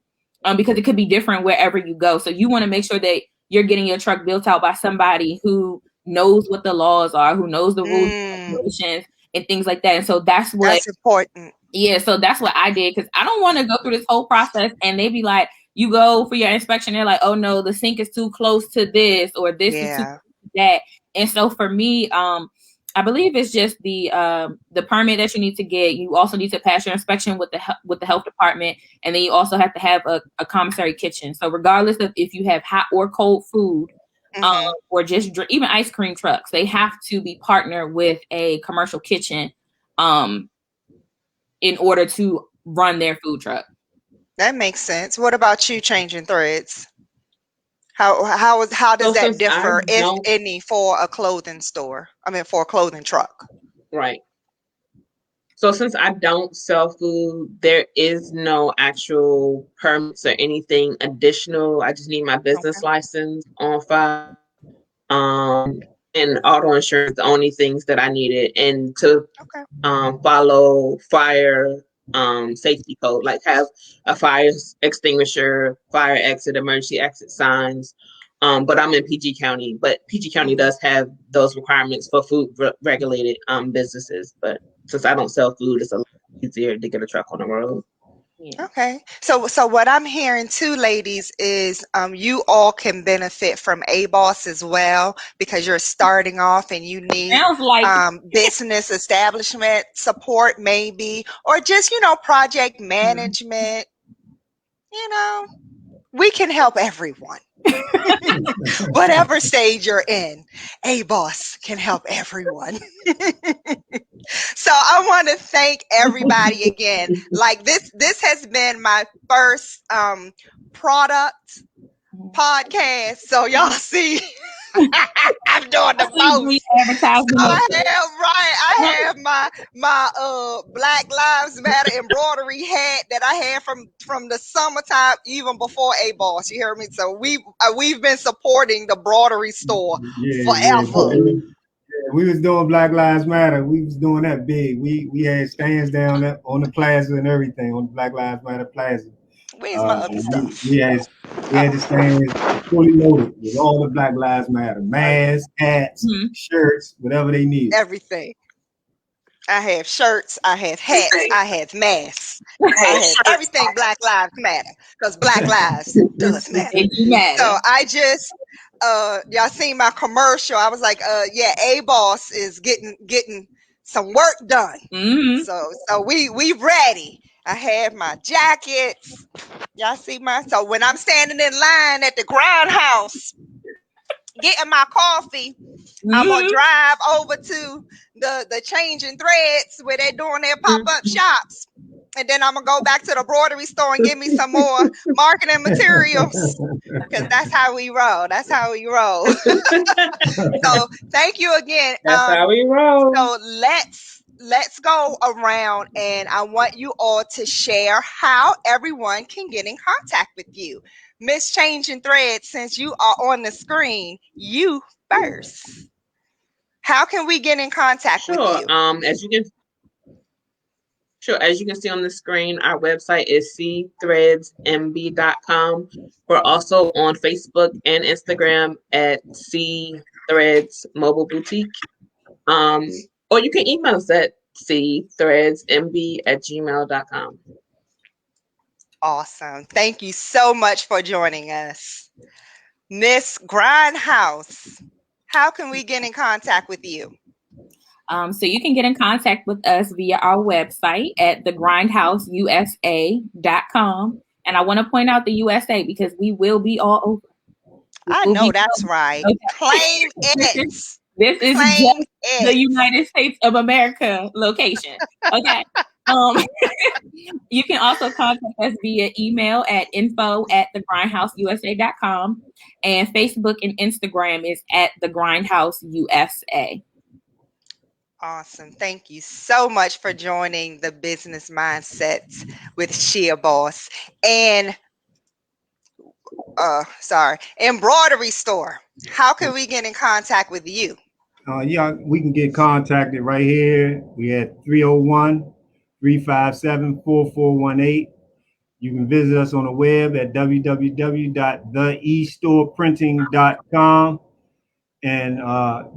because it could be different wherever you go. So you want to make sure that you're getting your truck built out by somebody who knows what the laws are, who knows the rules and Mm, regulations and things like that. And so that's what, that's important. yeah, so that's what I did because I don't want to go through this whole process and they be like, you go for your inspection, they're like, oh no, the sink is too close to this or this is too Yeah. close to that. And so for me, I believe it's just the permit that you need to get. You also need to pass your inspection with the health department, and then you also have to have a commissary kitchen. So regardless of if you have hot or cold food, Mm-hmm. or just even ice cream trucks, they have to be partnered with a commercial kitchen, in order to run their food truck. That makes sense. What about you, Changing Threads? How does So that since I differ, if don't, any, for a clothing store? For a clothing truck. right. So since I don't sell food, there is no actual permits or anything additional. I just need my business Okay. license on file. And auto insurance, the only things that I needed, and to Okay. follow fire safety code, like have a fire extinguisher, fire exit, emergency exit signs. But I'm in PG County, but PG County Hmm. does have those requirements for food regulated businesses. But since I don't sell food, it's a lot easier to get a truck on the road. Yeah. Okay. So what I'm hearing too, ladies, is you all can benefit from ABOS as well because you're starting off and you need Sounds like business establishment support maybe, or just, project management. You know, we can help everyone. Whatever stage you're in, ABOS can help everyone. So I want to thank everybody again. Like this has been my first product podcast. So y'all see I'm doing I the see you most. So advertising I it. have right. I have my Black Lives Matter embroidery hat that I had from the summertime, even before A Boss. You hear me? So we've been supporting the broderie store Yeah, yeah, forever. we was doing Black Lives Matter. We was doing that big. We had stands down there on the plaza and everything on the Black Lives Matter plaza. Where's my other We, stuff? we had we had the stands fully loaded with all the Black Lives Matter masks, hats, shirts, whatever they needed. Everything. I have shirts, I have hats, I have masks, I have everything Black Lives Matter because Black Lives does matter. It do matter. So I just y'all seen my commercial. I was like, yeah, A-Boss is getting some work done. So we ready. I have my jackets. Y'all see my so when I'm standing in line at the grindhouse getting my coffee, I'm gonna drive over to the changing threads where they're doing their pop-up shops. And then I'm gonna go back to the embroidery store and give me some more marketing materials. Because that's how we roll. That's how we roll. So thank you again. That's how we roll. So let's go around and I want you all to share how everyone can get in contact with you. Miss Changing Threads, since you are on the screen, you first. How can we get in contact with you? As you can see on the screen, our website is cthreadsmb.com. We're also on Facebook and Instagram at cthreads mobile boutique. Or you can email us at cthreadsmb@gmail.com. Awesome. Thank you so much for joining us. Miss Grindhouse, how can we get in contact with you? So you can get in contact with us via our website at thegrindhouseusa.com. And I want to point out the USA because we will be all over. I know that's right. Okay. Claim it. This is just the United States of America location. Okay. You can also contact us via email at info@thegrindhouseusa.com, and Facebook and Instagram is at thegrindhouseusa. Awesome. Thank you so much for joining the Business Mindsets with Shea Boss and Embroidery Store. How can we get in contact with you? Yeah, we can get contacted right here. We at 301-357-4418. You can visit us on the web at www.theestoreprinting.com. And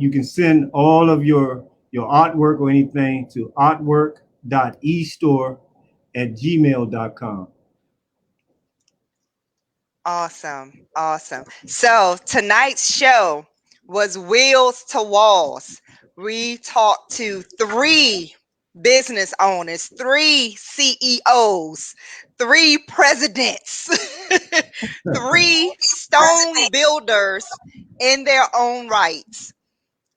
you can send all of your artwork or anything to artwork.estore@gmail.com. Awesome. So tonight's show was Wheels to Walls. We talked to 3 business owners, 3 CEOs, 3 presidents, 3 stone builders in their own rights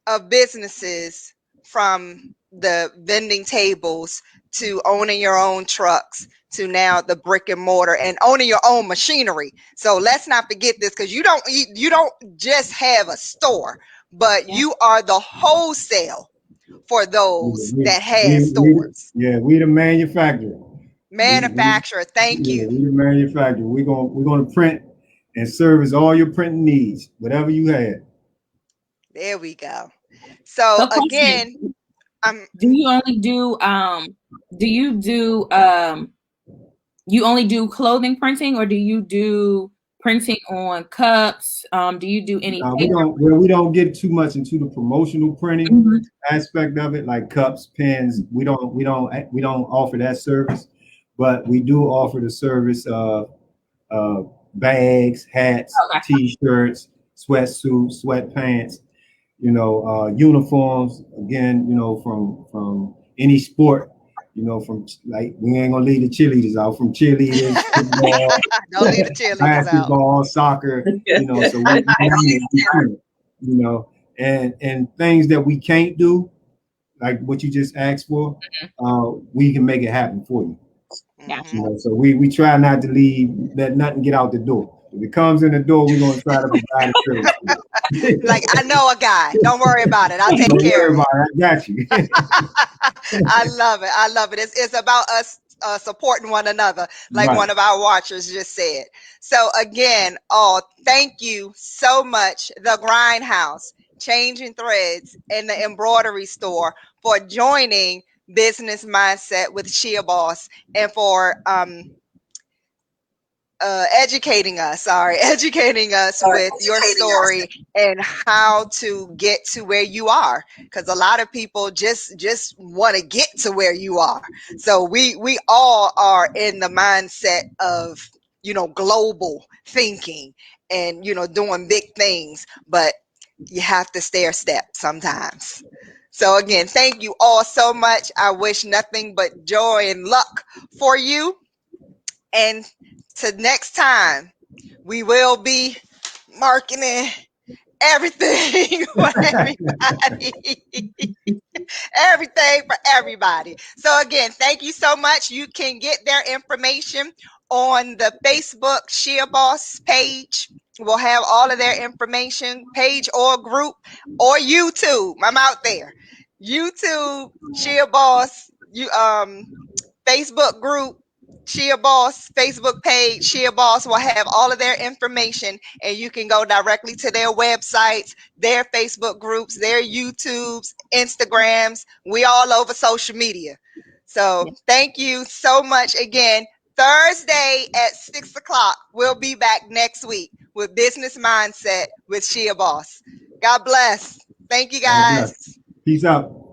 of businesses, from the vending tables to owning your own trucks to now the brick and mortar and owning your own machinery. So let's not forget this, because you don't just have a store, but you are the wholesale for those that have stores. We the manufacturer. Thank you. We the manufacturer. We're gonna print and service all your printing needs, whatever you have. There we go. So again, do you only do you only do clothing printing, or do you do printing on cups? Do you do any? We don't get too much into the promotional printing aspect of it, like cups, pens. We don't offer that service, but we do offer the service of bags, hats, t-shirts, sweatsuits, sweatpants, uniforms. Again, from any sport. From, like, we ain't gonna leave the cheerleaders out. From cheerleaders, football, don't leave the cheerleaders basketball, soccer. So and things that we can't do, like what you just asked for, we can make it happen for you. So we try not to let nothing get out the door. If it comes in the door, we're gonna try to provide a service. Like, I know a guy. Don't worry about it. I'll take care of it. I got you. I love it. It's about us supporting one another, like one of our watchers just said. So again, thank you so much, the Grindhouse. Changing Threads and the embroidery store for joining Business Mindset with Shea Boss and for educating us with your story and how to get to where you are, because a lot of people just want to get to where you are. So we all are in the mindset of, global thinking and, doing big things, but you have to stair step sometimes. So again, thank you all so much. I wish nothing but joy and luck for you. And to next time, we will be marketing everything for everybody. Everything for everybody. So again, thank you so much. You can get their information on the Facebook Shea Boss page. We'll have all of their information, page or group, or YouTube. I'm out there. YouTube Shea Boss. Facebook group, Shea Boss, Facebook page, Shea Boss will have all of their information, and you can go directly to their websites, their Facebook groups, their YouTubes, Instagrams. We all over social media. So thank you so much again. Thursday at 6 o'clock, we'll be back next week with Business Mindset with Shea Boss. God bless. Thank you God bless. guys. Peace out.